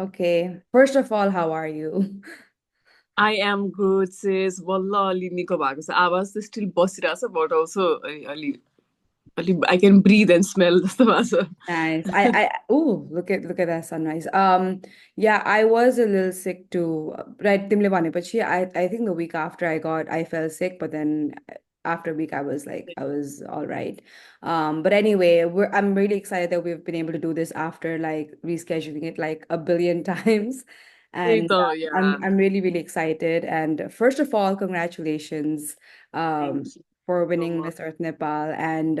Okay. First of all, how are you? I am good, sis. Wallah, अलि निको भएको छ आवाज त स्टिल बसिरहेछ बट अल्सो अलि अलि I can breathe and smell जस्तो भएको Nice. छ Oh, look at that sunrise. Yeah, I was a little sick too. Right, Timle भनेपछि, I think the week after I fell sick, but then after a week I was all right. But anyway, I'm really excited that we've been able to do this after like rescheduling it like a billion times. त्यही And त I'm really, really excited. And first of all, congratulations. Thank Um, you for so winning much. Miss Earth Nepal, and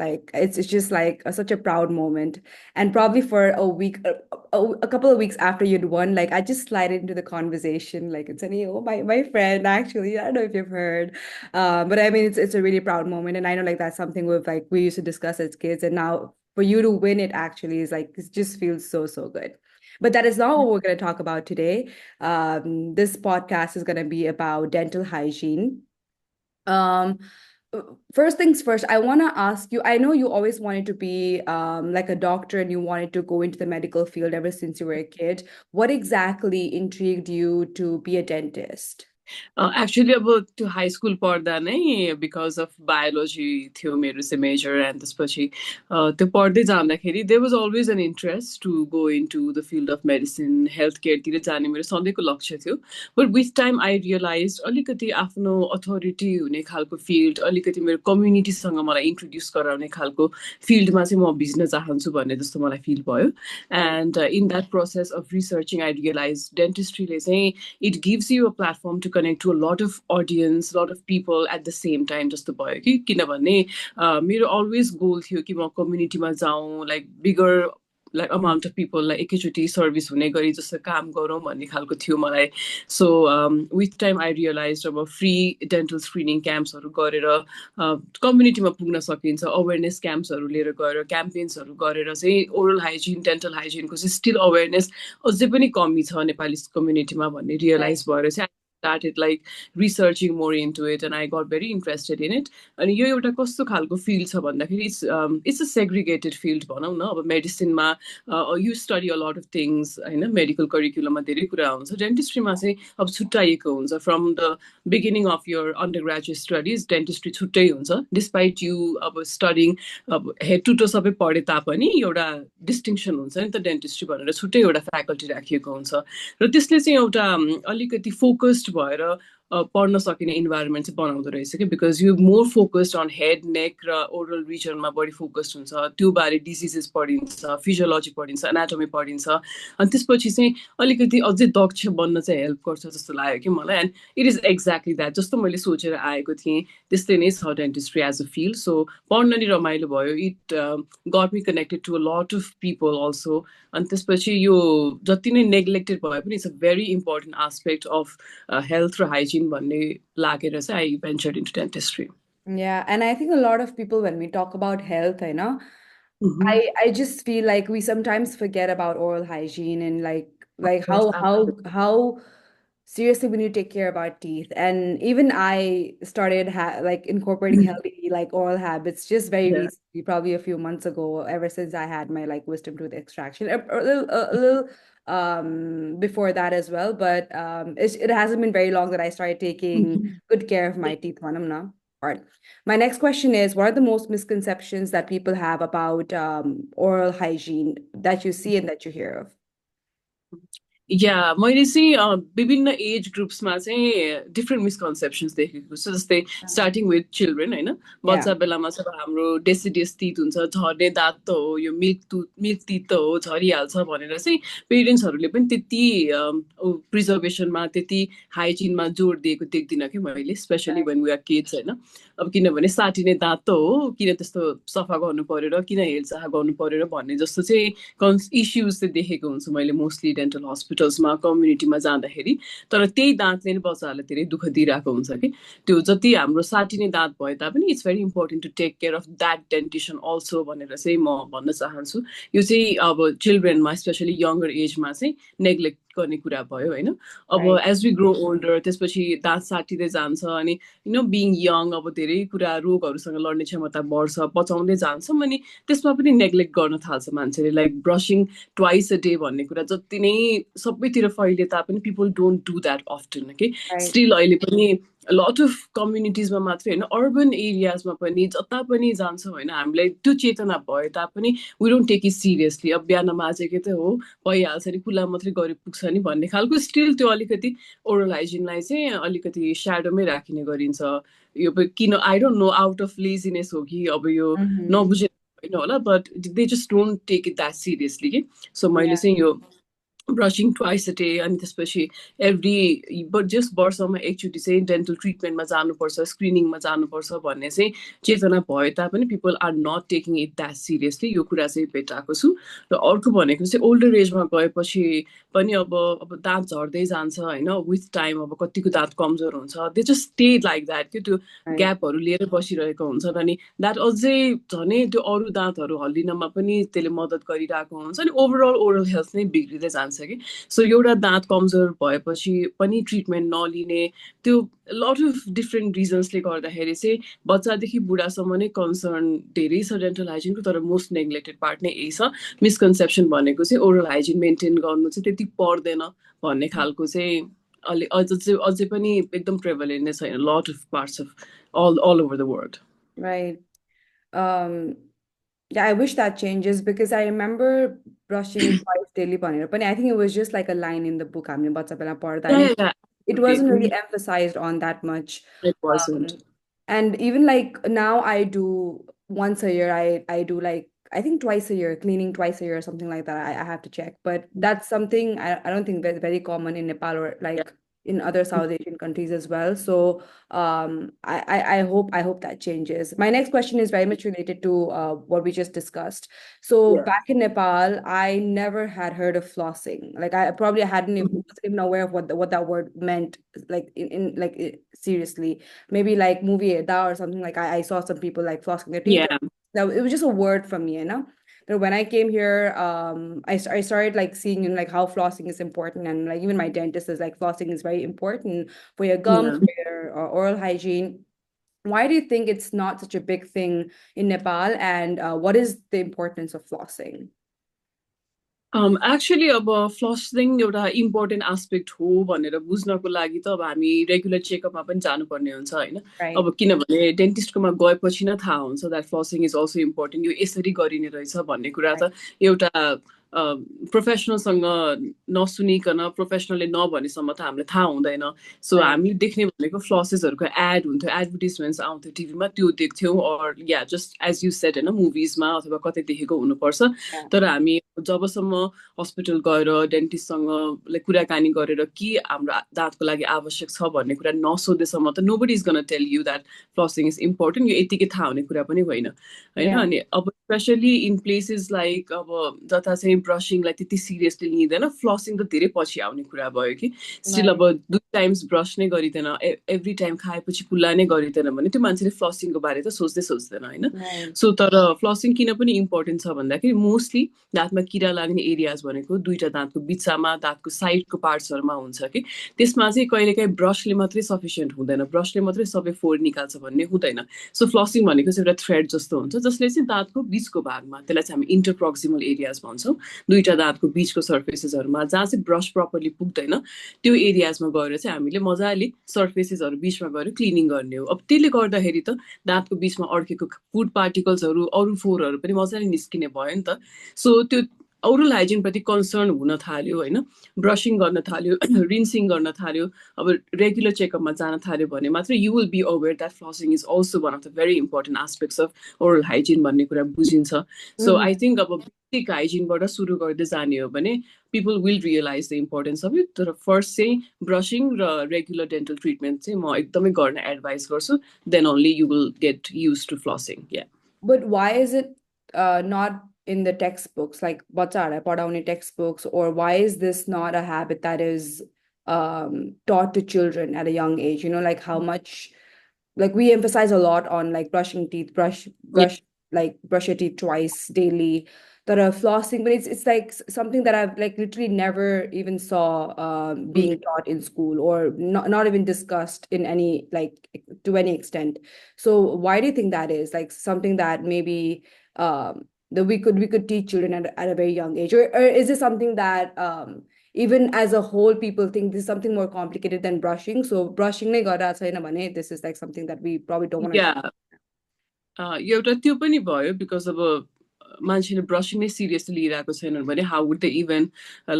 like it's just like such a proud moment, and probably for a week, a couple of weeks after you'd won, like I just slid into the conversation, like it's any oh my friend actually, I don't know if you've heard, but I mean it's a really proud moment, and I know like that's something we used to discuss as kids, and now for you to win it actually is like it just feels so good. But that is not what we're going to talk about today. This podcast is going to be about dental hygiene. um, First things first, I want to ask you, I know you always wanted to be like a doctor and you wanted to go into the medical field ever since you were a kid. What exactly intrigued you to be a dentist? Actually अब त्यो high school पढ्दा नै because of biology थियो मेरो चाहिँ major and त्यसपछि त्यो पढ्दै जाँदाखेरि there was always an interest to go into the field of medicine health केयरतिर जाने मेरो सधैँको लक्ष्य थियो but with time I realize अलिकति आफ्नो अथोरिटी हुने खालको फिल्ड अलिकति मेरो कम्युनिटीसँग मलाई इन्ट्रोड्युस गराउने खालको फिल्डमा चाहिँ म भिज्न चाहन्छु भन्ने जस्तो मलाई फिल भयो and in that process of researching I realize डेन्टिस्ट्रीले चाहिँ it gives you a platform to connect to a lot of audience, a lot of people at the same time जस्तो भयो कि किनभने मेरो अलवेज गोल थियो कि म कम्युनिटीमा जाउँ like bigger like amount of पिपललाई एकैचोटि सर्भिस हुने गरी जस्तो काम गरौँ भन्ने खालको थियो मलाई so with time I realize अब फ्री डेन्टल स्क्रिनिङ क्याम्प्सहरू गरेर कम्युनिटीमा पुग्न सकिन्छ अवेरनेस क्याम्प्सहरू लिएर गएर क्याम्पेन्सहरू गरेर चाहिँ ओरल हाइजिन डेन्टल हाइजिनको चाहिँ स्टिल अवेरनेस अझै पनि कमी छ नेपाली कम्युनिटीमा भन्ने रियलाइज भएर चाहिँ started like researching more into it and I got very interested in it अनि यो एउटा कस्तो खालको फिल्ड छ भन्दाखेरि इट्स अ सेग्रिगेटेड फिल्ड भनौँ न अब मेडिसिनमा you study a lot of things होइन मेडिकल करिकुलममा धेरै कुरा हुन्छ डेन्टिस्ट्रीमा चाहिँ अब छुट्टाइएको हुन्छ from the beginning of your undergraduate studies dentistry छुट्टै हुन्छ डिस्पाइट यु अब स्टडिङ अब हेड टु टो सबै पढे तापनि एउटा डिस्टिङसन हुन्छ नि त डेन्टिस्ट्री भनेर छुट्टै एउटा फ्याकल्टी राखिएको हुन्छ र त्यसले चाहिँ एउटा अलिकति फोकस्ड भएर पढ्न सकिने इन्भाइरोमेन्ट चाहिँ बनाउँदो रहेछ कि because you more focused on head neck र ओरल रिजनमा बढी फोकस्ड हुन्छ त्यो बारे डिजिजेस पढिन्छ फिजियोलोजी पढिन्छ एनाटोमी पढिन्छ अनि त्यसपछि चाहिँ अलिकति अझै दक्ष बन्न चाहिँ हेल्प गर्छ जस्तो लाग्यो कि मलाई and it is exactly that जस्तो मैले सोचेर आएको थिएँ त्यस्तै नै छ dentistry as a field so पढ्न नि रमाइलो भयो it got me connected to a lot of people also अनि त्यसपछि यो जति नै नेग्लेक्टेड भए पनि it's a very important aspect of health र हाइजिन भन्ने लागेर चाहिँ I ventured into dentistry Yeah, and I think a lot of people when we talk about health, I know, Mhm. I just feel like we sometimes forget about oral hygiene and like Yes, how seriously we need to take care of our teeth. And even I started like incorporating absolutely. healthy like oral habits just very Yeah. recently, probably a few months ago, ever since I had my like wisdom tooth extraction. A little before that as well, but it hasn't been very long that I started taking Mhm. good care of my teeth. Manam na. All right. My next question is, what are the most misconceptions that people have about oral hygiene that you see and that you hear of? या मैले चाहिँ विभिन्न as ग्रुप्समा चाहिँ different मिसकन्सेप्सन्स देखेको छु जस्तै starting with children होइन Yeah. बच्चा बेलामा चाहिँ अब हाम्रो डेसिडियस तित हुन्छ झर्ने दाँत त हो यो मिल्क तित त हो झरिहाल्छ भनेर चाहिँ पेरेन्ट्सहरूले पनि त्यति प्रिजर्भेसनमा त्यति हाइजिनमा जोड दिएको देख्दिनँ कि मैले specially when we are kids होइन अब किनभने साटिने दाँत त हो किन त्यस्तो सफा गर्नु पर्यो र किन हेरचाह गर्नु पर्यो र भन्ने जस्तो चाहिँ इस्युज चाहिँ देखेको हुन्छु मैले मोस्टली डेन्टल हस्पिटल्समा कम्युनिटीमा जाँदाखेरि तर त्यही दाँतले नै बच्चाहरूलाई धेरै दुःख दिइरहेको हुन्छ कि त्यो जति हाम्रो साटिने दाँत भए तापनि it's very important to take care of that dentition also भनेर चाहिँ म भन्न चाहन्छु यो चाहिँ अब चिल्ड्रेनमा स्पेसली यङ्गर एजमा चाहिँ नेग्लेक्ट गर्ने कुरा भयो होइन. अब Right. As we grow older त्यसपछि दाँत साटिँदै जान्छ अनि बिङ यङ अब धेरै कुरा रोगहरूसँग लड्ने क्षमता बढ्छ, पचाउँदै जान्छौँ अनि त्यसमा पनि नेग्लेक्ट गर्न थाल्छ मान्छेले. Like brushing twice a day भन्ने कुरा जति नै सबैतिर फैले तापनि people don't do that often के. Right. स्टिल अहिले पनि लट अफ कम्युनिटिजमा मात्रै होइन अर्बन एरियाजमा पनि जता पनि जान्छौँ होइन हामीलाई त्यो चेतना भए तापनि we don't take it seriously. अब बिहान माझेकै त हो भइहाल्छ नि कुल्ला मात्रै गरी पुग्छ नि भन्ने खालको स्टिल त्यो अलिकति ओरल हाइजिनलाई चाहिँ अलिकति स्याडोमै राखिने गरिन्छ. यो किन I don't know out of laziness हो कि अब यो Mm-hmm. नबुझेर होइन होला but they just don't take it that seriously कि. सो मैले Yeah. चाहिँ यो ब्रसिङ ट्वाइस अ डे अनि त्यसपछि एभ्री जस्ट वर्षमा एकचोटि चाहिँ डेन्टल ट्रिटमेन्टमा जानुपर्छ, स्क्रिनिङमा जानुपर्छ भन्ने चाहिँ चेतना भए तापनि people are not taking it that seriously. यो कुरा चाहिँ भेटाएको छु. र अर्को भनेको चाहिँ ओल्डर एजमा गएपछि पनि अब दाँत झर्दै जान्छ होइन विथ टाइम. अब कतिको दाँत कमजोर हुन्छ they just stay like that कि त्यो Right. ग्यापहरू लिएर बसिरहेको हुन्छ अनि द्याट अझै झनै त्यो अरू दाँतहरू हल्लिनमा पनि त्यसले मद्दत गरिरहेको हुन्छ अनि ओभरअल ओरल हेल्थ नै बिग्रिँदै जान्छ कि. सो एउटा दाँत कमजोर भएपछि पनि ट्रिटमेन्ट नलिने त्यो लट अफ डिफ्रेन्ट रिजन्सले गर्दाखेरि चाहिँ बच्चादेखि बुढासम्म नै कन्सर्न धेरै छ डेन्टल हाइजिनको. तर मोस्ट नेग्लेक्टेड पार्ट नै यही छ. मिसकन्सेप्सन भनेको चाहिँ ओरल हाइजिन मेन्टेन गर्नु चाहिँ त्यति पर्दैन भन्ने खालको चाहिँ अझै पनि एकदम प्रेभलेन्ट नै छैन lot of parts of all over the world. Right. Um, yeah, I wish that changes because I remember brushing twice daily भनेर पनि I think it was just like a line in the book हामीले बच्चा बेला पढ्दा Yeah, and yeah, yeah. it Okay. wasn't really emphasized on that much. It wasn't. Um, and even like now I do once a year, I do like I think twice a year, cleaning twice a year or something like that. I have to check. But that's something I don't think that's very common in Nepal or Yeah. like in other South Asian countries as well. So I hope that changes. My next question is very much related to what we just discussed. So Yeah. back in Nepal, I never had heard of flossing. Like I probably hadn't even, Mhm. wasn't even aware of what that word meant. Like seriously, maybe like movie da or something. Like I saw some people like flossing their teeth. Yeah. That it was just a word from me, you know. But when I came here, I started like seeing like how flossing is important, and like even my dentist is like flossing is very important for your gums, Yeah. for your oral hygiene. Why do you think it's not such a big thing in Nepal, and what is the importance of flossing? Actually अब flossing एउटा important aspect हो भनेर बुझ्नको लागि त अब हामी regular चेकअपमा पनि जानुपर्ने हुन्छ होइन. Right, अब किनभने डेन्टिस्टकोमा गएपछि नै थाहा हुन्छ that flossing is also important. यो यसरी गरिने रहेछ भन्ने कुरा right, त एउटा प्रोफेसनलसँग नसुनिकन प्रोफेसनलले नभनेसम्म त हामीलाई थाहा हुँदैन. So right. हामीले देख्ने भनेको फ्लसेसहरूको एड हुन्थ्यो, एडभर्टिजमेन्ट्स आउँथ्यो टिभीमा त्यो देख्थ्यौँ अर या जस्ट एज यु सेड होइन मुभिजमा अथवा कतै देखेको हुनुपर्छ. Yeah, तर हामी जबसम्म हस्पिटल गएर डेन्टिस्टसँग कुराकानी गरेर के हाम्रो दाँतको लागि आवश्यक छ भन्ने कुरा नसोधेसम्म त nobody is gonna tell you that flossing is important. यो यतिकै थाहा हुने कुरा पनि होइन होइन. yeah, अनि अब स्पेसली इन प्लेसेस लाइक अब जता चाहिँ ब्रसिङलाई त्यति सिरियसली लिँदैन फ्लसिङ त धेरै पछि आउने कुरा भयो कि. स्टिल right, अब 2 टाइम्स ब्रस नै गरिँदैन एभ्री टाइम खाएपछि कुल्ला नै गरिँदैन भने त्यो मान्छेले फ्लसिङको बारे त सोच्दै सोच्दैन होइन. right. सो तर फ्लसिङ किन पनि इम्पोर्टेन्ट छ भन्दाखेरि मोस्टली दाँतमा किरा लाग्ने एरियाज भनेको दुईटा दाँतको बिचमा दाँतको साइडको पार्ट्सहरूमा हुन्छ कि. त्यसमा चाहिँ कहिलेकाहीँ ब्रसले मात्रै सफिसियन्ट हुँदैन, ब्रसले मात्रै सबै फोहोर निकाल्छ भन्ने हुँदैन. सो फ्लसिङ भनेको चाहिँ एउटा थ्रेड जस्तो हुन्छ जसले चाहिँ दाँतको बिचको भागमा त्यसलाई चाहिँ हामी इन्टरप्रोक्सिमल एरियाज भन्छौँ. दुईटा दाँतको बिचको सर्फेसेसहरूमा जहाँ चाहिँ ब्रस प्रपरली पुग्दैन त्यो एरियाजमा गएर चाहिँ हामीले मजाले सर्फेसेसहरू बिचमा गएर क्लिनिङ गर्ने हो. अब त्यसले गर्दाखेरि त दाँतको बिचमा अड्केको फुड पार्टिकल्सहरू अरू फोहोरहरू पनि मजाले निस्किने भयो नि त. सो त्यो ओरल हाइजिनप्रति कन्सर्न हुन थाल्यो होइन, ब्रसिङ गर्न थाल्यो रिन्सिङ गर्न थाल्यो अब रेगुलर चेकअपमा जान थाल्यो भने मात्रै you will be aware that flossing is also one of the very important aspects of oral hygiene भन्ने कुरा बुझिन्छ. सो आई थिङ्क अब बेसिक हाइजिनबाट सुरु गर्दै जाने हो भने people will realize the importance of it. तर फर्स्ट चाहिँ ब्रसिङ र रेगुलर डेन्टल ट्रिटमेन्ट चाहिँ म एकदमै गर्न एडभाइस गर्छु. Then only you will get use to flossing. Yeah But why is it not in the textbooks, like bachara padaune textbooks, or why is this not a habit that is taught to children at a young age? You know, like how much, like we emphasize a lot on like brushing teeth, brush, yeah like brush your teeth twice daily. that are flossing, but it's like something that I've like literally never even saw being taught in school, or not even discussed in any like to any extent. So why do you think that is? Like something that maybe that we could teach children at a very young age, or is it something that even as a whole people think this is something more complicated than brushing? So brushing नै गर्दा छैन भने this is like something that we probably don't want to या एउटा त्यो पनि भयो because अब मान्छेले ब्रसिङ नै सिरियसली लिइरहेको छैनन् भने how would they even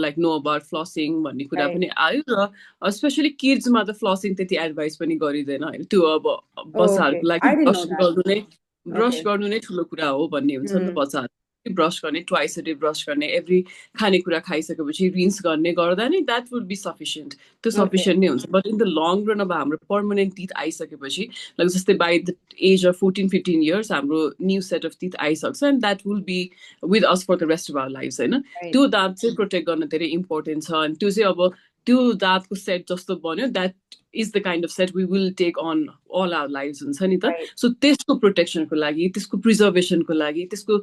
like know about flossing भन्ने कुरा right. पनि आयो र स्पेसली किड्समा त फ्लसिङ त्यति एडभाइस पनि गरिँदैन होइन त्यो अब Oh, okay. बच्चाहरूको लागि I didn't know that. Brush Okay. गर्नु नै ठुलो कुरा हो भन्ने हुन्छ नि त Mm, बच्चाहरू ब्रस गर्ने ट्वाइस अ डे ब्रस गर्ने एभ्री खानेकुरा खाइसकेपछि रिन्स गर्ने गर्दा नि द्याट वुड बी सफिसियन्ट त्यो okay. सफिसियन्ट नै हुन्छ but in the long run अब हाम्रो पर्मानेन्ट टिथ आइसकेपछि लाइक जस्तै by the age of 14-15 years हाम्रो न्यू सेट अफ टिथ आइसक्छ and that will be with us for the rest of our life होइन Right. त्यो दाँत चाहिँ प्रोटेक्ट गर्न धेरै इम्पोर्टेन्ट छ अनि त्यो चाहिँ अब त्यो दाँतको सेट जस्तो बन्यो that is the kind of set we will take on all our life हुन्छ नि त Right. सो त्यसको प्रोटेक्सनको लागि त्यसको प्रिजर्भेसनको लागि त्यसको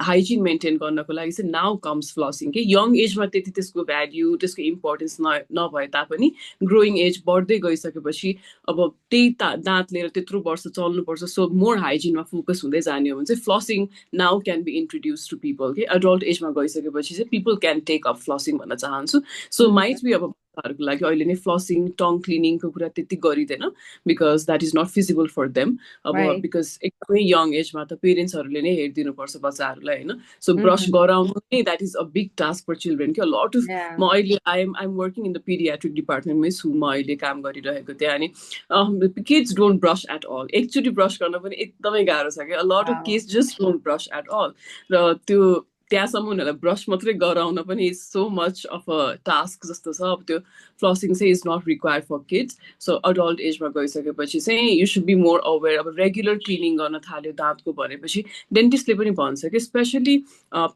हाइजिन मेन्टेन गर्नको लागि चाहिँ नाउ कम्स फ्लसिङ के यङ एजमा त्यति त्यसको भ्याल्यु त्यसको इम्पोर्टेन्स नभए तापनि ग्रोइङ एज बढ्दै गइसकेपछि अब त्यही दाँत लिएर त्यत्रो वर्ष चल्नुपर्छ सो मोर हाइजिनमा फोकस हुँदै जाने हो भने चाहिँ flossing now can be introduce to people के एडल्ट एजमा गइसकेपछि चाहिँ people can take up flossing भन्न चाहन्छु सो Mm, माइट बी अब हरूको लागि अहिले नै फ्लसिङ टङ क्लिनिङको कुरा त्यति गरिँदैन because that is not feasible for them अब right. बिकज एकदमै यङ एजमा त पेरेन्ट्सहरूले नै हेरिदिनुपर्छ बच्चाहरूलाई होइन सो ब्रस Mm, गराउनु नै that is a big task for children क्या लट अफ yeah. म अहिले I'm working in the pediatric डिपार्टमेन्टमै छु म अहिले काम गरिरहेको त्यहाँ अनि kids don't brush at all एकचोटि ब्रस गर्न पनि एकदमै गाह्रो छ क्या lot of Wow. Kids just don't brush at all र त्यो त्यहाँसम्म उनीहरूलाई ब्रस मात्रै गराउन पनि is so much of a task जस्तो छ अब त्यो फ्लसिङ चाहिँ is not required for kids so adult एजमा गइसकेपछि चाहिँ you should be more aware अब रेगुलर क्लिनिङ गर्न थाल्यो दाँतको भनेपछि डेन्टिस्टले पनि भन्छ कि स्पेसली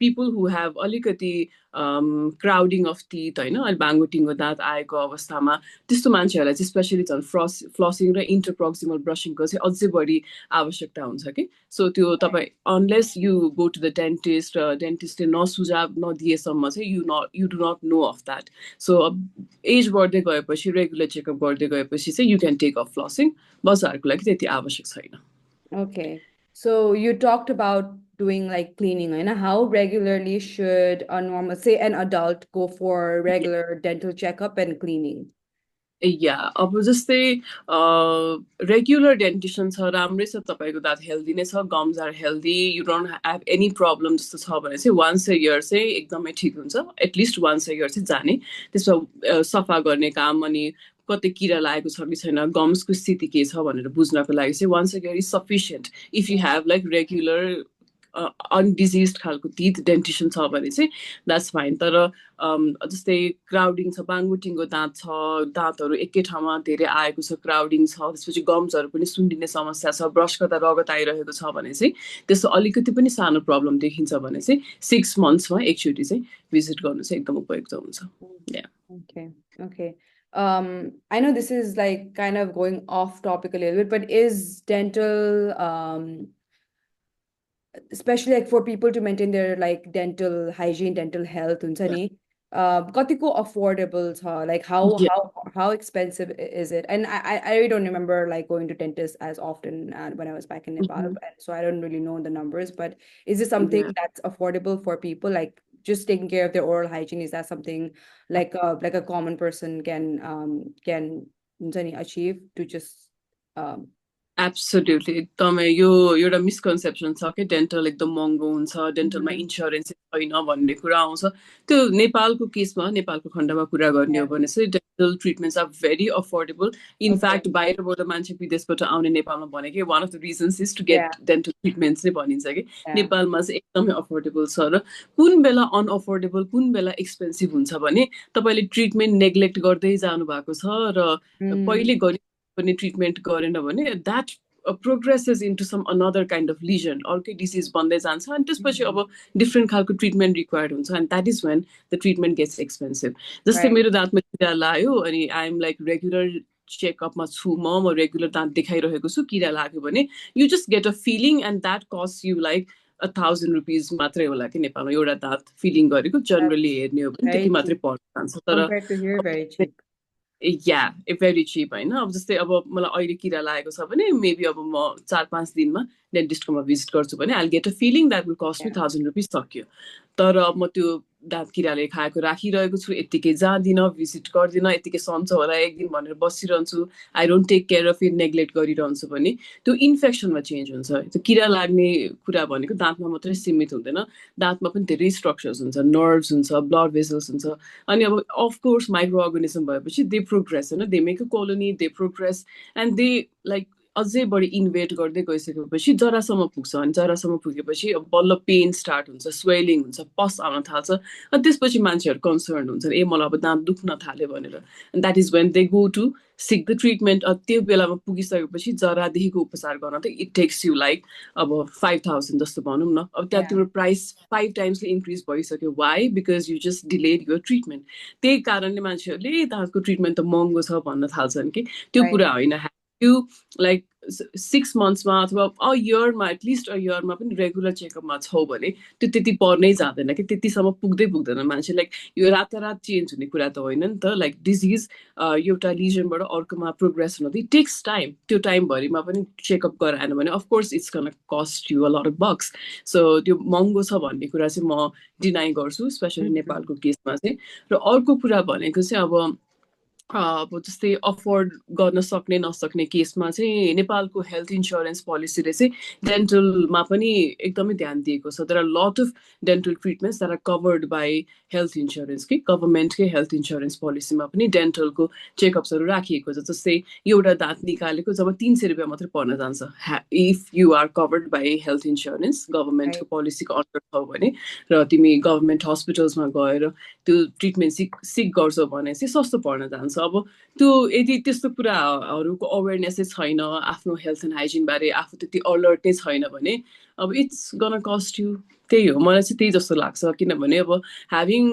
पिपल हु हेभ अलिकति क्राउडिङ अफ टिथ होइन अहिले बाङ्गोटिङको दाँत आएको अवस्थामा त्यस्तो मान्छेहरूलाई चाहिँ स्पेसली झन् फ्लसिङ र इन्टरप्रोक्सिमल ब्रसिङको चाहिँ अझै बढी आवश्यकता हुन्छ कि सो त्यो Right. तपाईँ unless you go to the dentist डेन्टिस्टले नसुझाव नदिएसम्म चाहिँ you do not know of that so अब एज बढ्दै गएपछि रेगुलर चेकअप गर्दै गएपछि चाहिँ you can take of flossing बच्चाहरूको लागि त्यति आवश्यक छैन Okay. So you talked about doing like cleaning, you know, how regularly should a normal, say an adult go for regular dental checkup and cleaning? या अब जस्तै रेगुलर डेन्टिसन छ राम्रै छ तपाईँको दाँत हेल्दी नै छ gums are healthy you don't have any problem जस्तो छ भने चाहिँ वान्स अ इयर चाहिँ एकदमै ठिक हुन्छ एटलिस्ट वान्स अ इयर चाहिँ जाने त्यसमा सफा गर्ने काम अनि कतै किरा लागेको छ कि छैन गम्सको स्थिति के छ भनेर बुझ्नको लागि चाहिँ once a year is sufficient if you have like regular undiseased खालको टिथ डेन्टिसन छ भने चाहिँ द्याट्स फाइन तर जस्तै क्राउडिङ छ बाङ्गुटिङको दाँत छ दाँतहरू एकै ठाउँमा धेरै आएको छ क्राउडिङ छ त्यसपछि गम्सहरू पनि सुन्डिने समस्या छ ब्रस गर्दा रगत आइरहेको छ भने चाहिँ त्यस्तो अलिकति पनि सानो प्रब्लम देखिन्छ भने चाहिँ 6 monthsमा एकचोटि चाहिँ भिजिट गर्नु चाहिँ एकदम उपयुक्त हुन्छ Okay. Okay. I know this is like kind of going off topic a little bit, but is dental especially like for people to maintain their like dental hygiene, dental health, हुन्छ नि कतिको affordable छ, like Yeah. how expensive is it? And I really don't remember like going to dentist as often when I was back in Nepal, Mhm. and so I don't really know the numbers. But is it something Yeah. that's affordable for people, like just taking care of their oral hygiene? Is that something like a common person can हुन्छ नि achieve to just um absolutely एकदमै यो एउटा misconception छ कि dental एकदम महँगो हुन्छ डेन्टलमा mhm, इन्सुरेन्स छैन भन्ने कुरा आउँछ त्यो नेपालको केसमा नेपालको खण्डमा कुरा गर्ने yeah, हो भने चाहिँ dental treatments are very affordable okay, in fact बाहिरबाट मान्छे विदेशबाट आउने नेपालमा भनेकै one of the reasons is to yeah, get dental treatments नै भनिन्छ कि yeah, नेपालमा चाहिँ एकदमै अफोर्डेबल छ र कुन बेला अनअफोर्डेबल कुन बेला एक्सपेन्सिभ हुन्छ भने तपाईँले ट्रिटमेन्ट नेग्लेक्ट गर्दै जानु भएको छ र mm, पहिले गरी पनि ट्रिटमेन्ट गरेन भने that progresses into some another kind of lesion अर्कै डिजिज बन्दै जान्छ अनि त्यसपछि mhm, अब डिफ्रेन्ट खालको ट्रिटमेन्ट रिक्वायर्ड हुन्छ and that is when the treatment gets expensive जस्तै right, मेरो दाँतमा किरा लाग्यो अनि आइएम लाइक रेगुलर चेकअपमा छु म रेगुलर दाँत देखाइरहेको छु किरा लाग्यो भने you just get a filling and that cost you like ₹1000 मात्रै होला कि नेपालमा एउटा दाँत फिलिङ गरेको जनरली That's हेर्ने हो भने त्यति very मात्रै cheap. पर्न जान्छ तर Compared to here, very cheap. Yeah very cheap होइन अब जस्तै अब मलाई अहिले किरा लागेको छ भने मेबी अब म 4-5 दिनमा डेन्टिस्टकोमा भिजिट गर्छु भने I get a filling that will cost me Yeah. ₹1000 सक्यो तर अब म त्यो दाँत किराले खाएको राखिरहेको छु यत्तिकै जाँदिनँ भिजिट गर्दिनँ यत्तिकै सन्चो होला एक दिन भनेर बसिरहन्छु I don't take care of it neglect गरिरहन्छु भने त्यो इन्फेक्सनमा चेन्ज हुन्छ त्यो किरा लाग्ने कुरा भनेको दाँतमा मात्रै सीमित हुँदैन दाँतमा पनि धेरै स्ट्रक्चर्स हुन्छ नर्भ्स हुन्छ ब्लड भेसल्स हुन्छ अनि अब अफकोर्स माइक्रो अर्गनिजम भएपछि दे प्रोग्रेस होइन they make a colony they progress and they like अझै बढी इन्भेट गर्दै गइसकेपछि जरासम्म पुग्छ अनि जरासम्म पुगेपछि अब बल्ल पेन स्टार्ट हुन्छ स्वेलिङ हुन्छ पस आउन थाल्छ अनि त्यसपछि मान्छेहरू कन्सर्न हुन्छ ए मलाई अब दाँत दुख्न थाल्यो भनेर and that is when they go to seek the treatment त्यो बेलामा पुगिसकेपछि जरादेखिको उपचार गर्न त इट टेक्स यु लाइक अब 5000 जस्तो भनौँ न अब त्यहाँ Yeah. तिम्रो प्राइस 5 टाइम्सले इन्क्रिज भइसक्यो why because you just delayed your treatment त्यही कारणले मान्छेहरूले दाँतको ट्रिटमेन्ट त महँगो छ भन्न थाल्छन् कि त्यो Right. कुरा होइन यु लाइक 6 मन्थ्समा अथवा अ इयरमा एटलिस्ट अ इयरमा पनि रेगुलर चेकअपमा छौ भने त्यो त्यति पर्नै जाँदैन कि त्यतिसम्म पुग्दै पुग्दैन मान्छे लाइक यो रातारात चेन्ज हुने कुरा त होइन नि त लाइक डिजिज एउटा लिजनबाट अर्कोमा प्रोग्रेस हुन इट टेक्स टाइम त्यो टाइमभरिमा पनि चेकअप गराएन भने of course it's gonna cost you a lot of bucks so त्यो महँगो छ भन्ने कुरा चाहिँ म डिनाइ गर्छु स्पेसली Mhm. नेपालको केसमा चाहिँ र अर्को कुरा भनेको चाहिँ अब जस्तै अफोर्ड गर्न सक्ने नसक्ने केसमा चाहिँ नेपालको हेल्थ इन्सुरेन्स पोलिसीले चाहिँ डेन्टलमा पनि एकदमै ध्यान दिएको छ there are lot of dental treatments that are covered by health insurance कि गभर्मेन्टकै हेल्थ इन्सुरेन्स पोलिसीमा पनि डेन्टलको चेकअप्सहरू राखिएको छ जस्तै एउटा दाँत निकालेको जब ₹300 मात्रै पर्न जान्छ if you are covered by health insurance Right. गभर्मेन्टको पोलिसीको अन्डर छौ भने र तिमी गभर्मेन्ट हस्पिटल्समा गएर त्यो ट्रिटमेन्ट सिक गर्छौ भने चाहिँ सस्तो पर्न जान्छ अब त्यो यदि त्यस्तो कुराहरूको अवेरनेसै छैन आफ्नो हेल्थ एन्ड हाइजिन बारे आफू त्यति अलर्टै छैन भने अब इट्स गन कस्ट यु त्यही हो मलाई चाहिँ त्यही जस्तो लाग्छ किनभने अब having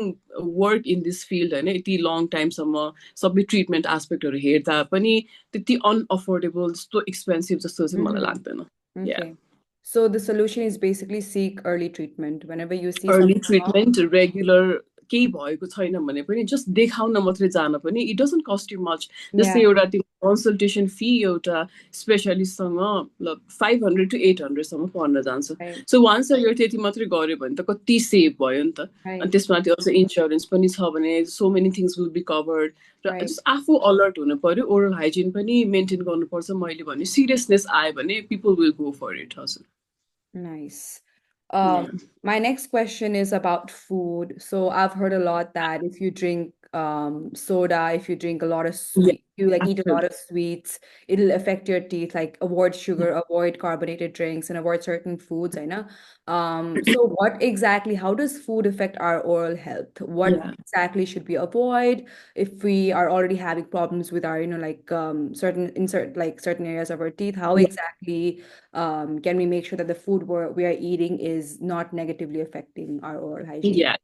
work in this field होइन यति लङ टाइमसम्म सबै ट्रिटमेन्ट एस्पेक्टहरू हेर्दा पनि त्यति अनअफोर्डेबल जस्तो एक्सपेन्सिभ जस्तो चाहिँ मलाई Mhm. लाग्दैन या Okay. So the solution is basically seek early treatment. Whenever you see early something wrong, treatment regular केही भएको छैन भने पनि जस्ट देखाउन मात्रै जान पनि it doesn't cost you much जस्तै yeah, एउटा त्यो कन्सल्टेसन फी एउटा स्पेसलिस्टसँग 500 to 800सम्म पर्न जान्छ right, सो वान्स इयर त्यति मात्रै गऱ्यो भने त कति सेभ भयो नि त अनि right, त्यसमा त्यो अझ इन्सुरेन्स पनि छ भने so many things will be covered र right. जस्ट आफू अलर्ट हुनु पर्यो ओरल हाइजिन पनि मेन्टेन गर्नुपर्छ मैले भने सिरियसनेस आयो भने people will go for it हजुर Nice. Yeah. My next question is about food. So I've heard a lot that if you drink soda, if you drink a lot of Yeah, sweet, you like eat a lot absolutely. of sweets, it'll affect your teeth. Like avoid sugar, avoid carbonated drinks, and avoid certain foods. I know. So what exactly? How does food affect our oral health? What Yeah. exactly should we avoid if we are already having problems with our, like certain areas of our teeth? How exactly? Can we make sure that the food we are eating is not negatively affecting our oral hygiene? Yeah.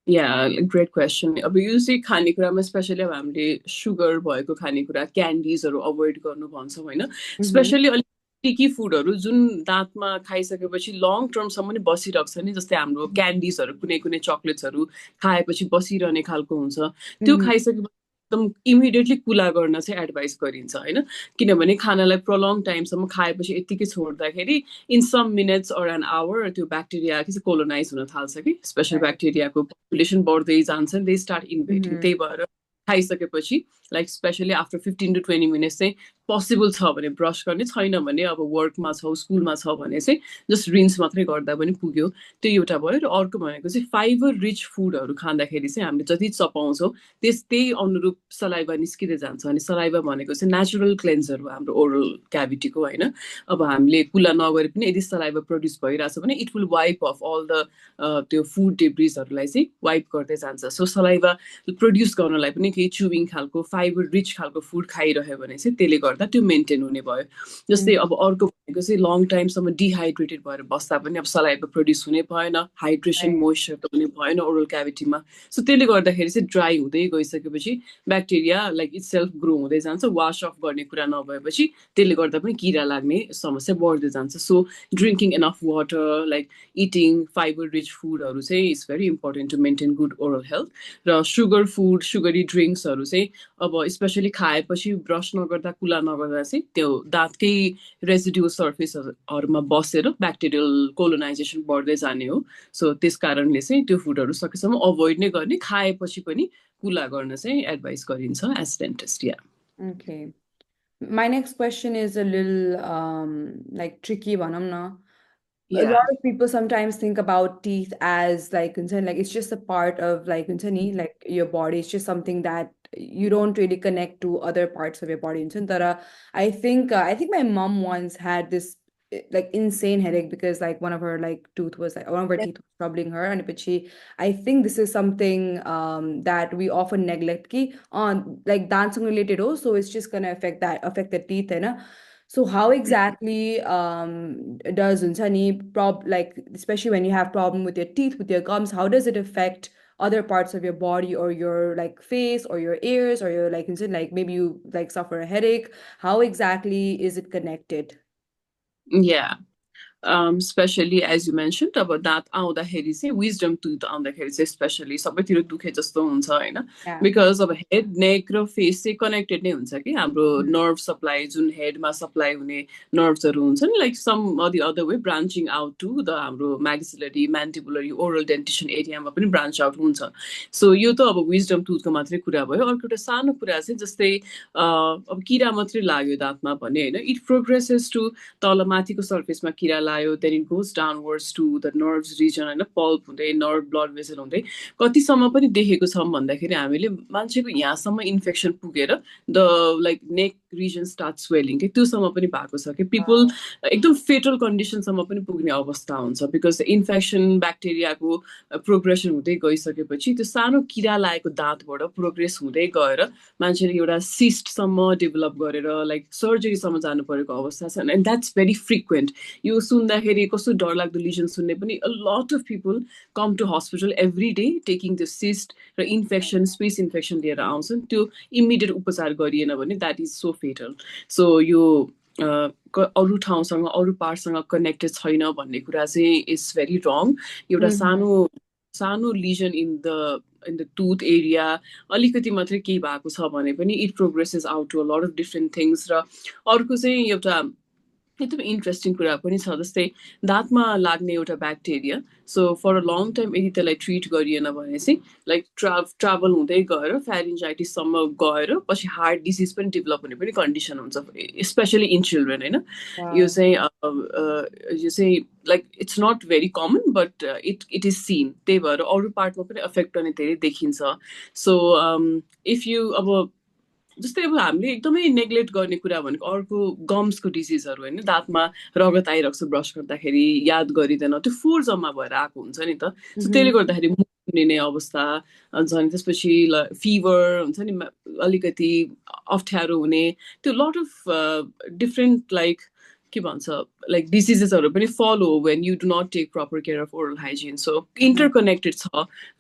Yeah great question अब यो चाहिँ खानेकुरामा specially अब हामीले sugar भएको खानेकुरा क्यान्डिजहरू avoid गर्नु भन्छौँ होइन Mm-hmm. स्पेसली अलिक टिकी फुडहरू जुन दाँतमा खाइसकेपछि लङ टर्मसम्म नि बसिरहेको छ नि जस्तै हाम्रो क्यान्डिजहरू कुनै कुनै चक्लेट्सहरू खाएपछि बसिरहने खालको हुन्छ त्यो Mm-hmm. खाइसकेपछि एकदम इमिडिएटली कुला गर्न चाहिँ एडभाइस गरिन्छ होइन किनभने खानालाई प्रलङ टाइमसम्म खाएपछि यत्तिकै छोड्दाखेरि in some minutes or an hour त्यो ब्याक्टेरिया कि चाहिँ कोलोनाइज हुन थाल्छ कि स्पेसल Right. ब्याक्टेरियाको पपुलेसन बढ्दै जान्छ दे स्टार्ट इन्भेटिङ Mm-hmm. त्यही भएर खाइसकेपछि like specially after 15 to 20 minutes चाहिँ पोसिबल छ भने ब्रस गर्ने छैन भने अब वर्कमा छौ स्कुलमा छ भने चाहिँ जस्ट रिन्स मात्रै गर्दा पनि पुग्यो त्यो एउटा भयो र अर्को भनेको चाहिँ फाइबर रिच फुडहरू खाँदाखेरि चाहिँ हामीले जति चपाउँछौँ त्यही अनुरूप सलाइभा निस्किँदै जान्छ अनि सलाइभा भनेको चाहिँ नेचुरल क्लेन्जर हो हाम्रो ओरल क्याभिटीको होइन अब हामीले कुला नगरे पनि यदि सलाइभा प्रड्युस भइरहेछ भने it will wipe off all the त्यो फुड डेब्रिजहरूलाई चाहिँ वाइप गर्दै जान्छ सो सलाइभा प्रड्युस गर्नलाई पनि केही चुविङ खालको फाइबर रिच खालको फुड खाइरह्यो भने चाहिँ त्यसले गर्दा त्यो मेन्टेन हुने भयो। जस्तै अब अर्को भनेको चाहिँ लङ टाइमसम्म डिहाइड्रेटेड भएर बस्दा पनि अब सलाइभा प्रड्युस हुने भएन, हाइड्रेसन Right. मोइस्चर त हुने भएन ओरल क्याभिटीमा। सो त्यसले गर्दाखेरि चाहिँ ड्राई हुँदै गइसकेपछि bacteria like it's self grow हुँदै जान्छ, वास अफ गर्ने कुरा नभएपछि त्यसले गर्दा पनि किरा लाग्ने समस्या बढ्दै जान्छ। So drinking enough water, like eating fiber rich फुडहरू चाहिँ is very important to maintain good oral health. र सुगर फुड, सुगरी ड्रिङ्क्सहरू चाहिँ अब स्पेसली खाएपछि ब्रस नगर्दा, कुला नगर्दा चाहिँ त्यो दाँतकै रेजिड्युल सर्फेसहरूमा बसेर ब्याक्टेरियल कोलोनाइजेसन बढ्दै जाने हो। सो त्यस कारणले चाहिँ त्यो फुडहरू सकेसम्म अभोइड नै गर्ने, खाएपछि पनि कुला गर्न चाहिँ एडभाइस गरिन्छ एज डेन्टिस्ट। या Okay. My next question is a little like tricky one. I'm not. A yeah lot of people sometimes think about teeth as like concern, like it's just a part of like concern, like your body. It's just something that you don't really connect to other parts of your body. And Tara, I think my mom once had this like insane headache because like one of her like tooth was like one of her teeth was troubling her, and but I think this is something that we often neglect ki on like dancing related also. It's just gonna affect the teeth, you. So how exactly does unsani prob like especially when you have problem with your teeth, with your gums, how does it affect other parts of your body or your like face or your ears or your like like maybe you like suffer a headache? How exactly is it connected? या specially as you mention अब दाँत आउँदाखेरि चाहिँ wisdom टुथ आउँदाखेरि चाहिँ specially सबैतिर दुखे जस्तो हुन्छ होइन। Yeah. बिकज अब हेड, नेक र फेस चाहिँ कनेक्टेड नै हुन्छ कि हाम्रो नर्भ सप्लाई, जुन हेडमा सप्लाई हुने नर्भ्सहरू हुन्छ नि, like some a the other way branching out to the हाम्रो म्याक्सिलरी, म्यान्टिबुलरी, ओरल डेन्टिसन एरियामा पनि ब्रान्च आउट हुन्छ। सो यो त अब विजडम टुथको मात्रै कुरा भयो। अर्को एउटा सानो कुरा चाहिँ जस्तै अब किरा मात्रै लाग्यो दाँतमा भने होइन, इट प्रोग्रेसेस टु तल माथिको सर्फेसमा किरा लाग्यो, then it goes downwards to the nerves region होइन, पल्प हुँदै नर्भ ब्लड भेसल हुँदै कतिसम्म पनि देखेको छौँ भन्दाखेरि हामीले मान्छेको यहाँसम्म इन्फेक्सन पुगेर the like neck region start swelling कि त्योसम्म पनि भएको छ कि पिपल Wow. एकदम फेटल कन्डिसनसम्म पनि पुग्ने अवस्था हुन्छ। बिकज इन्फेक्सन ब्याक्टेरियाको प्रोग्रेसन हुँदै गइसकेपछि त्यो सानो किरा लागेको दाँतबाट प्रोग्रेस हुँदै गएर मान्छेले एउटा सिस्टसम्म डेभलप गरेर लाइक सर्जरीसम्म जानु परेको अवस्था छ। And that's very frequent. यो सुन्दाखेरि कस्तो डरलाग्दो लिजन सुन्ने पनि, a lot of people come to hospital every day taking the cyst र इन्फेक्सन, स्पेस इन्फेक्सन लिएर आउँछन्। त्यो इमिडिएट उपचार गरिएन भने that is so fatal. So यो अरू ठाउँसँग, अरू पार्टसँग कनेक्टेड छैन भन्ने कुरा चाहिँ इज भेरी रङ। एउटा Mhm. सानो सानो lesion in the tooth area अलिकति मात्रै केही भएको छ भने पनि it progresses out to a lot of different things. र अर्को चाहिँ एउटा एकदम इन्ट्रेस्टिङ कुरा पनि छ, जस्तै दाँतमा लाग्ने एउटा bacteria, so for a long time यदि त्यसलाई ट्रिट गरिएन भने चाहिँ लाइक ट्राभल हुँदै गएर फ्यारिन्जाइटिससम्म गएर पछि हार्ट डिजिज पनि डेभलप हुने पनि कन्डिसन हुन्छ, स्पेसली इन चिल्ड्रेन होइन। यो Wow. चाहिँ like it's not very common but it is seen. त्यही भएर अरू पार्टमा पनि अफेक्ट गर्ने धेरै देखिन्छ। सो इफ यु अब जस्तै अब हामीले एकदमै नेग्लेक्ट गर्ने कुरा भनेको अर्को गम्सको डिजिजहरू होइन, दाँतमा रगत आइरहेको छ ब्रस गर्दाखेरि याद गरिँदैन, त्यो फोहोर जम्मा भएर आएको हुन्छ नि त। सो त्यसले Mhm. गर्दाखेरि मुख सुन्निने अवस्था हुन्छ अनि त्यसपछि फिभर हुन्छ नि, अलिकति अप्ठ्यारो हुने, त्यो लट अफ डिफ्रेन्ट लाइक के भन्छ लाइक डिजिजेसहरू पनि follow when you do not take proper care of oral hygiene. So interconnected छ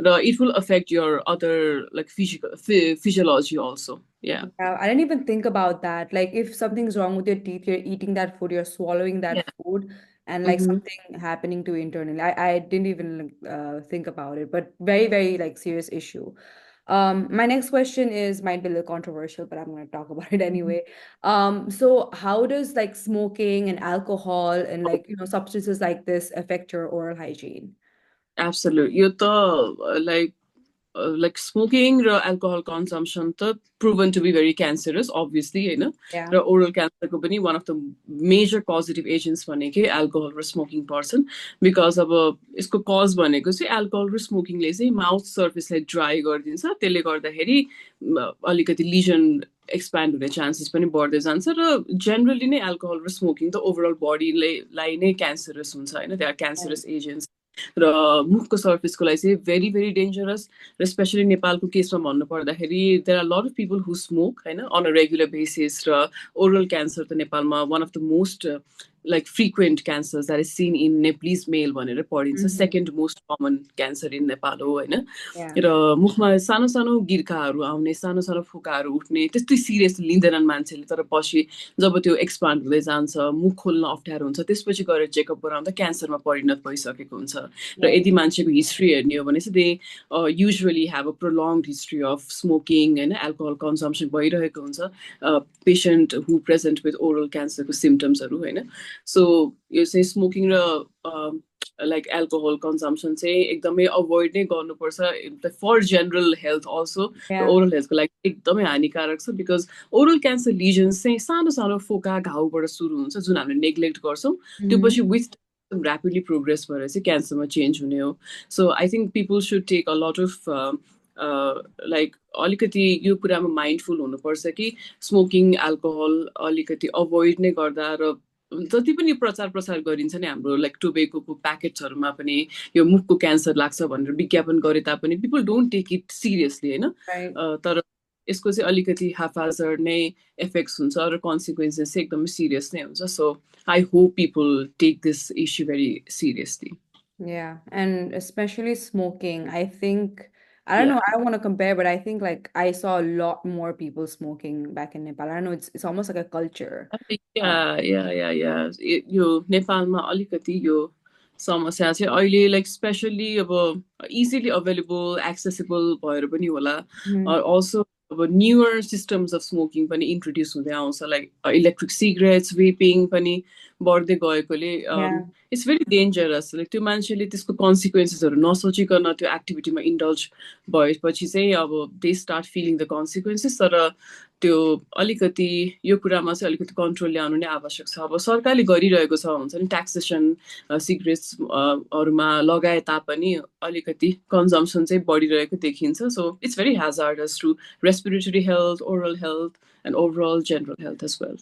र it will affect your other like physiology also. या Yeah, I didn't even think about that. Like, if something's wrong with your teeth, you're eating that food, you're swallowing that Yeah. food, and like Mm-hmm. something happening to you internally. I didn't even think about it, but very, very like serious issue. My next question is might be a little controversial, but I'm going to talk about it anyway. So how does like smoking and alcohol and like, substances like this affect your oral hygiene? Absolutely. यो त like smoking र alcohol consumption त proven to be very cancerous obviously होइन। Yeah. र oral cancer को पनि one of the major causative agents भनेकै alcohol र smoking पर्छन्। because अब यसको cause भनेको चाहिँ alcohol र smoking ले चाहिँ mouth surface लाई dry गरिदिन्छ, त्यसले गर्दाखेरि अलिकति lesion expand हुने chances पनि बढ्दै जान्छ। र generally नै alcohol र smoking त overall body लाई नै cancerous हुन्छ होइन, they are Right. cancerous agents। र मुखको सर्फेसको लागि चाहिँ भेरी भेरी डेन्जरस र स्पेसली नेपालको केसमा भन्नुपर्दाखेरि there are lot of people who smoke होइन अन अ रेगुलर बेसिस र ओरल क्यान्सर त नेपालमा one of the most like frequent cancer that is seen in Nepalese male भनेर पढिन्छ Mm-hmm. Second most common cancer in Nepal हो होइन Yeah. र मुखमा सानो सानो गिर्खाहरू आउने सानो सानो फुकाहरू उठ्ने त्यस्तै सिरियस लिँदैनन् मान्छेले तर पछि जब त्यो एक्सपान्ड हुँदै जान्छ मुख खोल्न अप्ठ्यारो हुन्छ त्यसपछि गएर चेकअप गराउँदा क्यान्सरमा परिणत भइसकेको हुन्छ र Right. यदि मान्छेको हिस्ट्री हेर्ने हो भने चाहिँ they usually have a prolonged history of smoking होइन एल्कोहल कन्जम्सन भइरहेको हुन्छ patient who present with oral क्यान्सरको सिम्टम्सहरू होइन सो यो चाहिँ स्मोकिङ र लाइक एल्कोहल कन्जम्सन चाहिँ एकदमै अभोइड नै गर्नुपर्छ फर जेनरल हेल्थ अल्सो र Yeah. ओरल हेल्थको लागि एकदमै हानिकारक छ बिकज ओरल क्यान्सर लिजन्स चाहिँ सानो सानो फोका घाउबाट सुरु हुन्छ जुन हामीले नेग्लेक्ट गर्छौँ त्यो Mm-hmm. पछि विथ ऱ्यापिडली प्रोग्रेस भएर चाहिँ क्यान्सरमा चेन्ज हुने हो so I think people should take a lot of like अलिकति यो कुरामा माइन्डफुल हुनुपर्छ कि स्मोकिङ एल्कोहल अलिकति अभोइड नै गर्दा र जति पनि प्रचार प्रसार गरिन्छ नि हाम्रो लाइक टोबेकोको प्याकेट्सहरूमा पनि यो मुखको क्यान्सर लाग्छ भनेर विज्ञापन गरे तापनि people don't take it seriously होइन Right. तर यसको चाहिँ अलिकति हाफहाजर नै इफेक्ट्स हुन्छ र कन्सिक्वेन्सेस चाहिँ एकदमै सिरियस नै हुन्छ so I hope people take this issue very seriously Yeah, and especially smoking. I think I don't या know, I don't want to compare, but I think like I saw a lot more people smoking back in Nepal. I don't know, it's almost like a culture. Yeah Uh, या या या यो नेपालमा अलिकति यो समस्या चाहिँ अहिले like specially अब easily available accessible भएर पनि होला mhm. अल्सो अब न्युवर सिस्टम्स अफ स्मोकिङ पनि इन्ट्रोड्युस हुँदै आउँछ लाइक इलेक्ट्रिक सिगरेट्स वेपिङ पनि बढ्दै गएकोले Yeah. It's very dangerous like त्यो मान्छेले त्यसको कन्सिक्वेन्सेसहरू नसोचिकन त्यो एक्टिभिटीमा इन्डल्ज भएपछि चाहिँ अब they start feeling the consequences तर त्यो अलिकति यो कुरामा चाहिँ अलिकति कन्ट्रोल ल्याउनु नै आवश्यक छ अब सरकारले गरिरहेको छ हुन्छ नि ट्याक्सेसन सिगरेट्सहरूमा लगाए तापनि अलिकति कन्जम्सन चाहिँ बढिरहेको देखिन्छ so it's very hazardous to respiratory health oral health and overall general health as well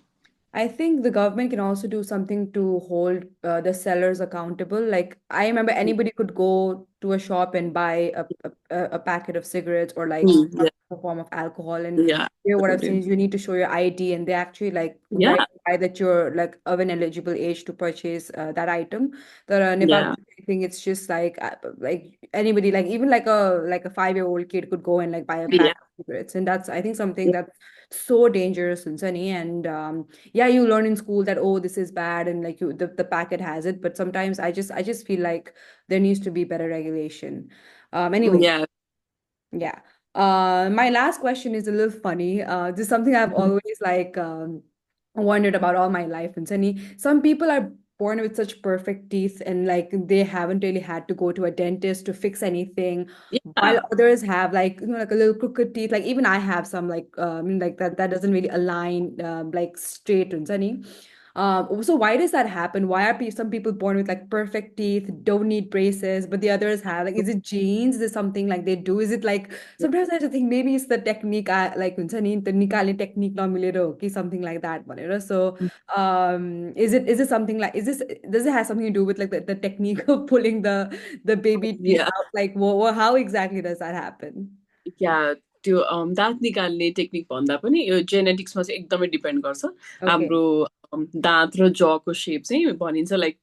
I think the government can also do something to hold the sellers accountable. Like I remember anybody could go to a shop and buy a packet of cigarettes or like a form of alcohol. And Yeah, here what I've seen absolutely. is you need to show your ID and they actually like Yeah, verify that you're like of an eligible age to purchase that item. The Nepal, yeah, I think it's just like anybody, like even like a 5-year-old kid could go and like buy a yeah, pack of cigarettes. And that's I think something that's so dangerous and sunny and yeah, you learn in school that oh this is bad and like the packet has it, but sometimes I just feel like there needs to be better regulation. Anyway, yeah. yeah. My last question is a little funny. This is something I've always like wondered about all my life. And Sunny, some people are born with such perfect teeth and like they haven't really had to go to a dentist to fix anything, while Yeah. others have like like a little crooked teeth. Like even I have some like that doesn't really align like straight and Sunny. So why does that happen? Why are some people born with like perfect teeth, don't need braces, but the others have like, is it genes? Is it something like they do? Is it like sometimes I just think maybe it's the technique, like हुन्छ नि the निकाल्ने technique नमिलेर हो कि something like that भनेर. So is it something like does it have something to do with like the technique of pulling the baby teeth Yeah. out? Like how exactly does that happen? या त्यो दाँत निकाल्ने technique भन्दा पनि यो जेनेटिक्समा चाहिँ एकदमै depend गर्छ Okay. हाम्रो दाँत र जको सेप चाहिँ भनिन्छ लाइक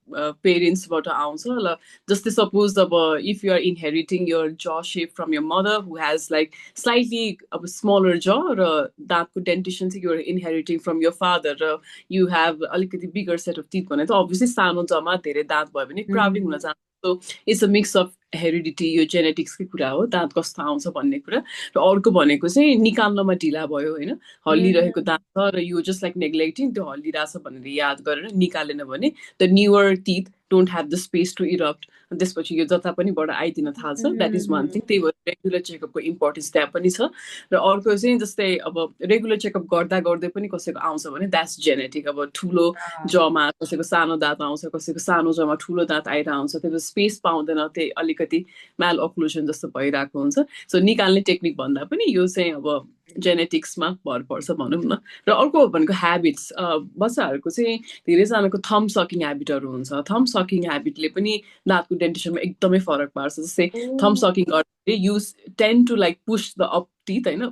पेरेन्ट्सबाट आउँछ ल जस्तै सपोज अब if you're inheriting your jaw shape from your mother who has like slightly अब स्मलर ज र दाँतको डेन्टिसन चाहिँ you're inheriting from your father र यु हेभ अलिकति बिगर सेट अफ टिथ भने त अभियसली सानो जमा धेरै दाँत भयो भने क्राउडिङ हुन Mm-hmm. जान्छ so it's a mix of heredity यो जेनेटिक्सकै कुरा हो दाँत कस्तो आउँछ भन्ने कुरा र अर्को भनेको चाहिँ निकाल्नमा ढिला भयो होइन हल्लिरहेको Mm-hmm. दाँत छ र यो जस्ट लाइक नेग्लेक्टिङ त्यो हल्लिरहेछ भनेर याद गरेर निकालेन भने the newer teeth don't have the space to erupt त्यसपछि यो जता पनि बाट आइदिन थाल्छ द्याट इज वान थिङ त्यही भएर रेगुलर चेकअपको इम्पोर्टेन्स त्यहाँ पनि छ र अर्को चाहिँ जस्तै अब रेगुलर चेकअप गर्दा गर्दै पनि कसैको आउँछ भने द्याट्स जेनेटिक अब ठुलो जमा कसैको सानो दाँत आउँछ कसैको सानो जमा ठुलो दाँत आएर आउँछ त्यो स्पेस पाउँदैन त्यही अलिकति म्याल अक्लुजन जस्तो भइरहेको हुन्छ सो निकाल्ने टेक्निक भन्दा पनि यो चाहिँ अब जेनेटिक्समा भर पर्छ भनौँ न। र अर्को भनेको ह्याबिट्स। बच्चाहरूको चाहिँ धेरैजनाको थम्ब सकिङ ह्याबिटहरू हुन्छ। थम्ब सकिङ ह्याबिटले पनि दाँतको डेन्टिसनमा एकदमै फरक पार्छ। जस्तै थम्ब Oh, सकिङ गर्दाखेरि use tend to like push the up teeth होइन,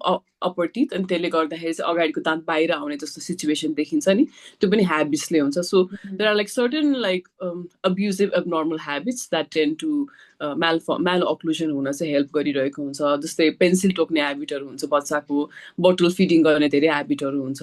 अप्पर टिथ, अनि त्यसले गर्दाखेरि चाहिँ अगाडिको दाँत बाहिर आउने जस्तो सिचुएसन देखिन्छ नि, त्यो पनि ह्याबिट्सले हुन्छ। So there are like certain like abusive abnormal habits that tend to malocclusion हुन चाहिँ हेल्प गरिरहेको हुन्छ। जस्तै पेन्सिल टोक्ने ह्याबिटहरू हुन्छ बच्चाको, बोटल फिडिङ गर्ने धेरै ह्याबिटहरू हुन्छ।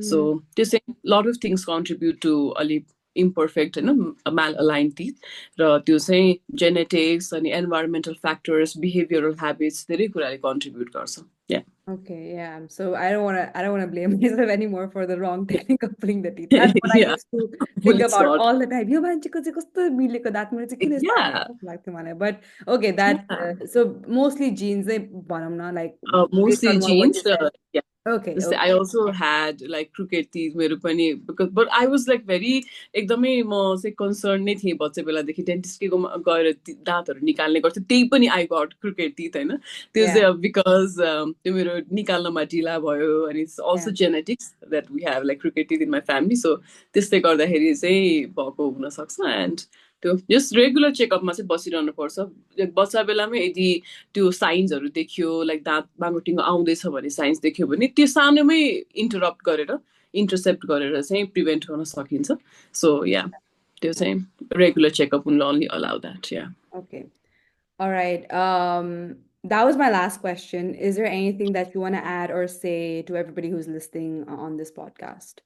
सो mm, त्यो चाहिँ lot of things contribute to अलिक इम्पर्फेक्ट होइन म्याल अलाइन टिथ। र त्यो चाहिँ जेनेटिक्स अनि एन्भाइरोमेन्टल फ्याक्टर्स, बिहेभियरल ह्याबिट्स धेरै कुराले कन्ट्रिब्युट गर्छ। या okay, yeah. So I don't want to blame myself anymore for the wrong technique of pulling the teeth. That's what I yeah used to well think it's about not all the time. यो मान्छेको चाहिँ कस्तो मिलेको दाँत मेरो चाहिँ किन यस्तो yeah भएको लाग्थ्यो मलाई. But okay, that yeah so mostly genes नै भनौँ न, like based mostly on what you genes said. yeah. Okay, Just I okay. also had like crooked teeth मेरो पनि, because but I was like very एकदमै म चाहिँ concern नै थिएँ बच्चा बेलादेखि। डेन्टिस्टको गएर दाँतहरू निकाल्ने गर्थेँ, त्यही पनि आई गट क्रिकेट टिथ होइन। त्यो Yeah, चाहिँ बिकज त्यो मेरो निकाल्नमा ढिला भयो, अनि it's yeah. Also genetics that we have like crooked teeth in my family. So त्यस्तै गर्दाखेरि चाहिँ भएको हुनसक्छ। एन्ड त्यो जस्ट रेगुलर चेकअपमा चाहिँ बसिरहनु पर्छ। बच्चा बेलामै यदि त्यो साइन्सहरू देख्यो, लाइक दाँत बाङ्गोटिङ आउँदैछ भन्ने साइन्स देख्यो भने त्यो सानोमै इन्टरप्ट गरेर, इन्टरसेप्ट गरेर चाहिँ प्रिभेन्ट गर्न सकिन्छ। सो या त्यो चाहिँ regular checkup will only allow that. Yeah. Okay. All right. That was my last question. Is there anything that you want to add or say to everybody who's listening on this podcast?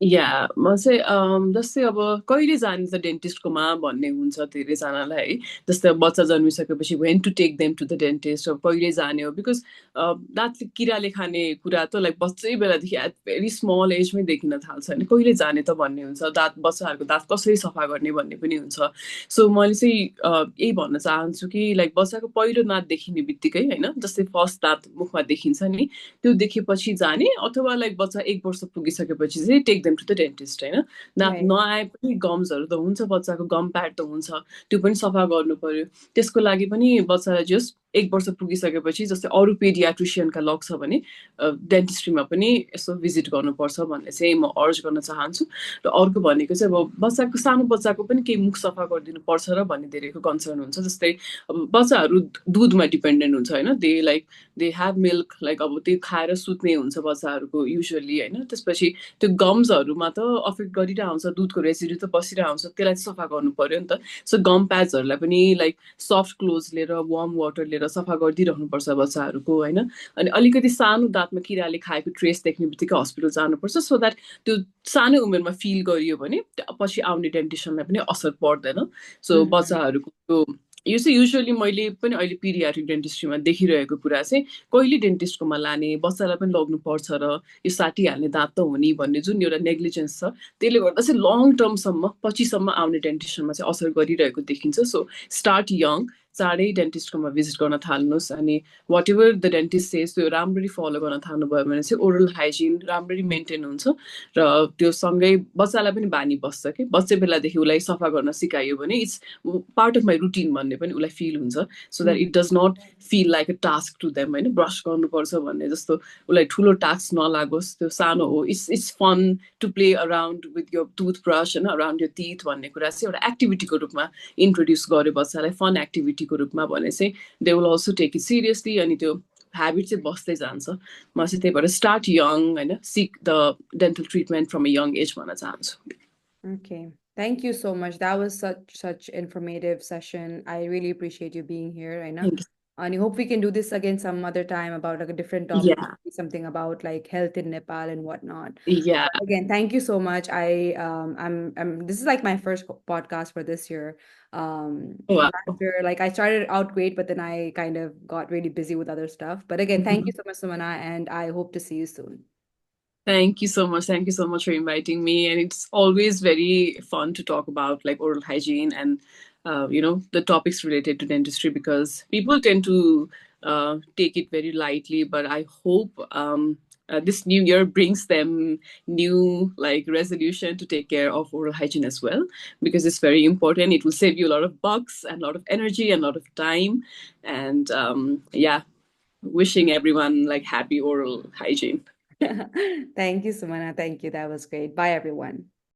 या म चाहिँ जस्तै अब कहिले जाने त डेन्टिस्टकोमा भन्ने हुन्छ धेरैजनालाई है। जस्तै अब बच्चा जन्मिसकेपछि when to take them to the dentist, अब कहिले जाने हो, बिकज दाँतले किराले खाने कुरा त लाइक बच्चै बेलादेखि एट भेरी स्मल एजमै देखिन थाल्छ होइन। कहिले जाने त भन्ने हुन्छ, दाँत बच्चाहरूको दाँत कसरी सफा गर्ने भन्ने पनि हुन्छ। सो मैले चाहिँ यही भन्न चाहन्छु कि लाइक बच्चाको पहिलो दाँत देखिने बित्तिकै होइन, जस्तै फर्स्ट दाँत मुखमा देखिन्छ नि, त्यो देखेपछि जाने, अथवा लाइक बच्चा 1 वर्ष पुगिसकेपछि चाहिँ take them to the dentist होइन। दाँत Right. नआए पनि गम्सहरू त हुन्छ, बच्चाको गम प्याड त हुन्छ, त्यो पनि सफा गर्नु पर्यो। त्यसको लागि पनि बच्चालाई जस्ट 1 वर्ष पुगिसकेपछि जस्तै अरू पेडियाट्रिसियनका लग्छ भने डेन्टिस्ट्रीमा पनि यसो भिजिट गर्नुपर्छ भन्ने चाहिँ म अर्ज गर्न चाहन्छु। र अर्को भनेको चाहिँ अब बच्चाको, सानो बच्चाको पनि केही मुख सफा गरिदिनु पर्छ र भन्ने धेरैको कन्सर्न हुन्छ। जस्तै अब बच्चाहरू दुधमा डिपेन्डेन्ट हुन्छ होइन, दे ह्याभ मिल्क, लाइक अब त्यो खाएर सुत्ने हुन्छ बच्चाहरूको युजली होइन। त्यसपछि त्यो गम्सहरूमा त अफेक्ट गरिरहेको हुन्छ, दुधको रेसिड्यू त बसिरहेको हुन्छ, त्यसलाई चाहिँ सफा गर्नु पर्यो नि त। सो गम प्याड्सहरूलाई पनि लाइक सफ्ट क्लोज लिएर वार्म वाटर लिएर सफा गरिदिइराख्नुपर्छ बच्चाहरूको होइन। अनि अलिकति सानो दाँतमा किराले खाएको ट्रेस देख्ने बित्तिकै हस्पिटल जानुपर्छ, सो द्याट त्यो सानो उमेरमा फिल गरियो भने पछि आउने डेन्टिसनलाई पनि असर पर्दैन। So Mhm. बच्चाहरूको त्यो यो चाहिँ युजली मैले पनि अहिले पिडियाट्रिक डेन्टिस्ट्रीमा देखिरहेको कुरा चाहिँ कहिले डेन्टिस्टकोमा लाने, बच्चालाई पनि लग्नुपर्छ र यो साटिहाल्ने दाँत त हो नि भन्ने जुन एउटा नेग्लिजेन्स छ, त्यसले गर्दा चाहिँ लङ टर्मसम्म पछिसम्म आउने डेन्टिसनमा चाहिँ असर गरिरहेको देखिन्छ। सो स्टार्ट यङ, चाँडै डेन्टिस्टकोमा भिजिट गर्न थाल्नुहोस्, अनि whatever the dentist says त्यो राम्ररी फलो गर्न थाल्नुभयो भने चाहिँ ओरल हाइजिन राम्ररी मेन्टेन हुन्छ। र त्यो सँगै बच्चालाई पनि बानी बस्छ कि बच्चे बेलादेखि उसलाई सफा गर्न सिकायो भने it's part of my routine भन्ने पनि उसलाई फिल हुन्छ। So that it does not feel like a task to them होइन, ब्रस गर्नुपर्छ भन्ने जस्तो उसलाई ठुलो टास्क नलागोस्, त्यो सानो हो, it's fun to play around with यो टुथ ब्रस होइन, अराउन्ड यो टिथ भन्ने कुरा चाहिँ एउटा एक्टिभिटीको रूपमा इन्ट्रोड्युस गर्यो बच्चालाई, फन एक्टिभिटीको रूपमा भने चाहिँ they will also take it seriously, अनि त्यो ह्याबिट चाहिँ बस्दै जान्छ। म चाहिँ त्यही भएर स्टार्ट यङ होइन, seek the dental treatment from a young age भन्न चाहन्छु। Okay. Thank you so much. That was such informative session. I really appreciate you being here, I know. Thank And I hope we can do this again some other time about like a different you. topic, yeah something about like health in Nepal and whatnot. Yeah Again, thank you so much. I'm this is like my first podcast for this year. Last wow. year, like I started out great, but then I kind of got really busy with other stuff. But again, thank you so much, Sumana, and I hope to see you soon. Thank you so much. Thank you so much for inviting me. And it's always very fun to talk about like oral hygiene and the topics related to dentistry, because people tend to take it very lightly. But I hope this new year brings them new like resolution to take care of oral hygiene as well, because it's very important. It will save you a lot of bucks and a lot of energy and a lot of time. And yeah, Wishing everyone like happy oral hygiene. Thank you, Sumana. Thank you. That was great. Bye, everyone.